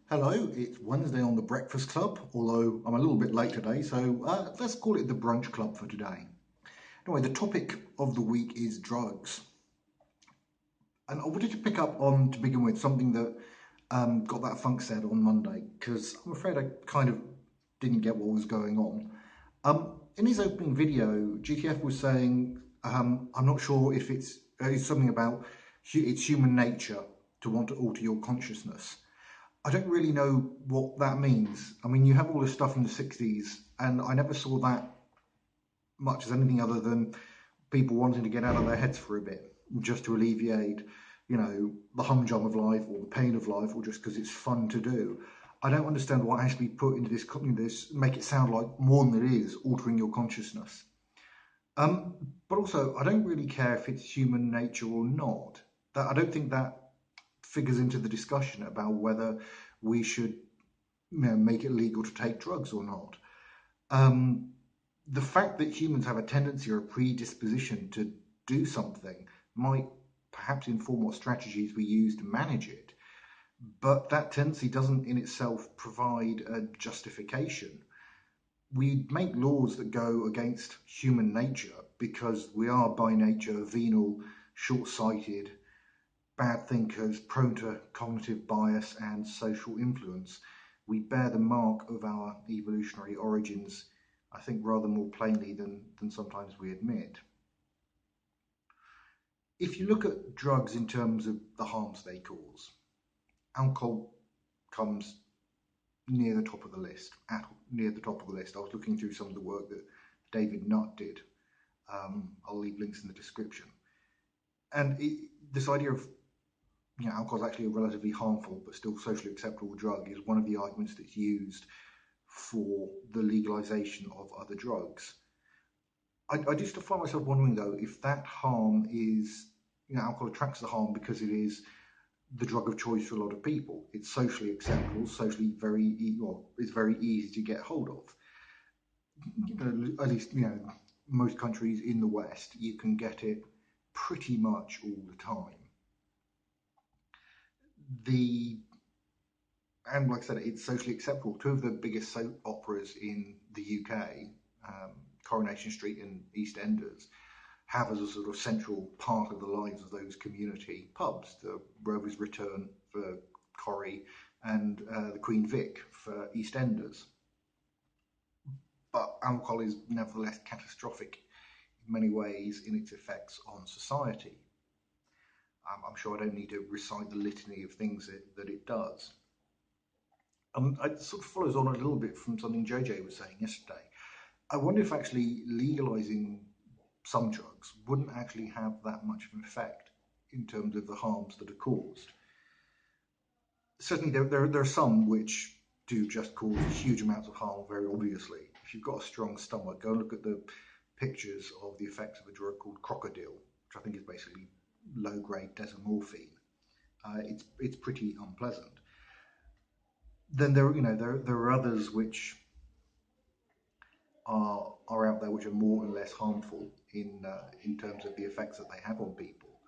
Hello, it's Wednesday on the Breakfast Club, although I'm a little bit late today, so let's call it the Brunch Club for today. Anyway, the topic of the week is drugs. And I wanted to pick up on, to begin with, something that got that funk said on Monday, because I'm afraid I kind of didn't get what was going on. In his opening video, GTF was saying, I'm not sure if it's something about it's human nature to want to alter your consciousness. I don't really know what that means. I mean, you have all this stuff from the 60s, and I never saw that much as anything other than people wanting to get out of their heads for a bit, just to alleviate, the humdrum of life or the pain of life, or just because it's fun to do. I don't understand what has to be put into this, make it sound like more than it is, altering your consciousness. But also, I don't really care if it's human nature or not. I don't think that figures into the discussion about whether we should make it legal to take drugs or not. The fact that humans have a tendency or a predisposition to do something might perhaps inform what strategies we use to manage it, but that tendency doesn't in itself provide a justification. We make laws that go against human nature because we are by nature venal, short-sighted, bad thinkers, prone to cognitive bias and social influence. We bear the mark of our evolutionary origins, I think, rather more plainly than sometimes we admit. If you look at drugs in terms of the harms they cause, alcohol comes near the top of the list. I was looking through some of the work that David Nutt did. I'll leave links in the description. And this idea of alcohol is actually a relatively harmful but still socially acceptable drug is one of the arguments that's used for the legalization of other drugs. I just find myself wondering, though, if that harm is, alcohol attracts the harm because it is the drug of choice for a lot of people. It's socially acceptable, it's very easy to get hold of. At least, most countries in the West, you can get it pretty much all the time. And like I said, it's socially acceptable. Two of the biggest soap operas in the UK, Coronation Street and EastEnders, have as a sort of central part of the lives of those community pubs. The Rover's Return for Corrie and the Queen Vic for EastEnders. But alcohol is nevertheless catastrophic in many ways in its effects on society. I'm sure I don't need to recite the litany of things that it does. It sort of follows on a little bit from something JJ was saying yesterday. I wonder if actually legalizing some drugs wouldn't actually have that much of an effect in terms of the harms that are caused. Certainly there are some which do just cause huge amounts of harm, very obviously. If you've got a strong stomach, go and look at the pictures of the effects of a drug called crocodile, which I think is basically low-grade desomorphine. It's pretty unpleasant. Then there are others which are out there which are more and less harmful in terms of the effects that they have on people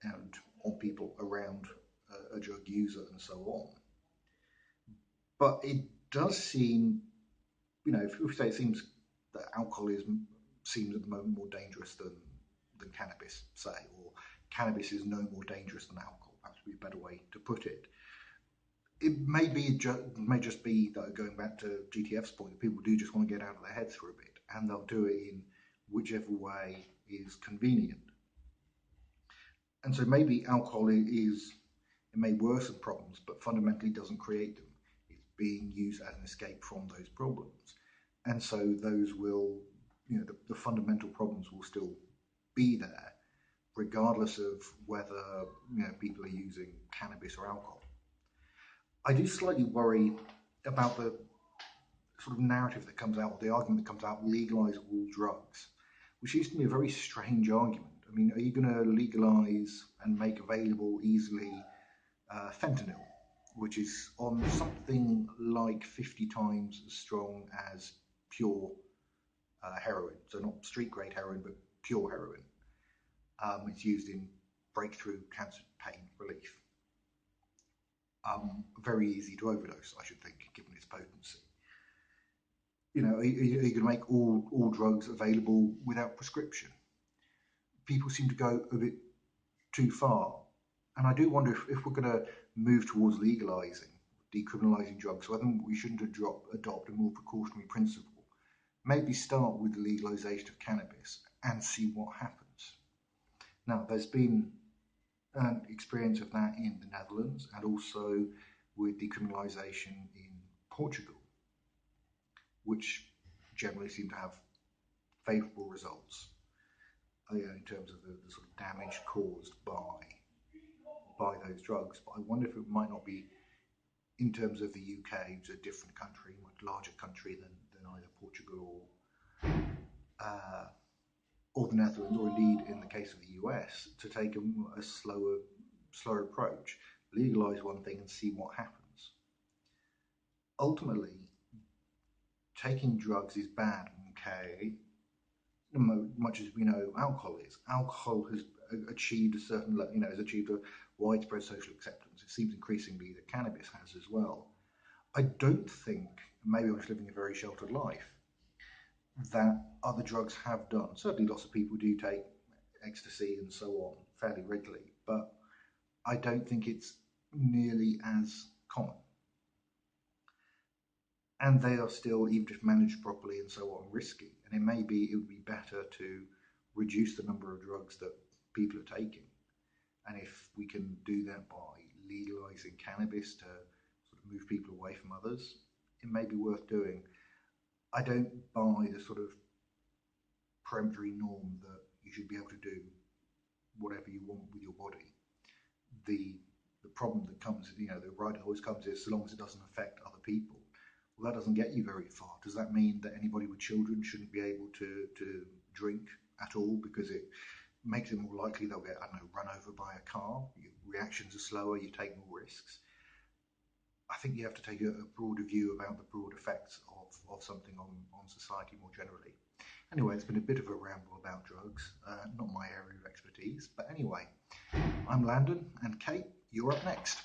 and on people around a drug user and so on. But it does seem, if we say it seems that alcoholism seems at the moment more dangerous than cannabis, say, or cannabis is no more dangerous than alcohol. That would be a better way to put it. It may just be, though, going back to GTF's point, that people do just want to get out of their heads for a bit, and they'll do it in whichever way is convenient. And so maybe alcohol it may worsen problems, but fundamentally doesn't create them. It's being used as an escape from those problems. And so those will, the fundamental problems will still be there, regardless of whether, people are using cannabis or alcohol. I do slightly worry about the sort of narrative that comes out, or the argument that comes out, legalise all drugs, which seems to me a very strange argument. I mean, are you going to legalise and make available easily fentanyl, which is on something like 50 times as strong as pure heroin? So not street-grade heroin, but pure heroin. It's used in breakthrough cancer pain relief. very easy to overdose, I should think, given its potency. Are you going to make all drugs available without prescription? People seem to go a bit too far. And I do wonder if we're going to move towards legalising, decriminalising drugs, whether we shouldn't adopt a more precautionary principle. Maybe start with the legalisation of cannabis and see what happens. Now, there's been an experience of that in the Netherlands and also with decriminalisation in Portugal, which generally seem to have favourable results in terms of the sort of damage caused by those drugs. But I wonder if it might not be, in terms of the UK, it's a different country, much larger country than either Portugal or the Netherlands, or indeed in the case of the US, to take a slower approach, legalise one thing and see what happens. Ultimately, taking drugs is bad, okay, much as we know alcohol is. Alcohol has achieved a certain, has achieved a widespread social acceptance. It seems increasingly that cannabis has as well. I don't think, maybe I'm just living a very sheltered life, that other drugs have done. Certainly lots of people do take ecstasy and so on fairly regularly, but I don't think it's nearly as common. And they are still, even if managed properly and so on, risky. And it would be better to reduce the number of drugs that people are taking. And if we can do that by legalising cannabis to sort of move people away from others, it may be worth doing. I don't buy the sort of peremptory norm that you should be able to do whatever you want with your body. The problem that comes, the right always comes is so long as it doesn't affect other people. Well, that doesn't get you very far. Does that mean that anybody with children shouldn't be able to drink at all because it makes it more likely they'll get, run over by a car? Your reactions are slower, you take more risks. I think you have to take a broader view about the broad effects of something on society more generally. Anyway, it's been a bit of a ramble about drugs, not my area of expertise. But anyway, I'm Landon, and Kate, you're up next.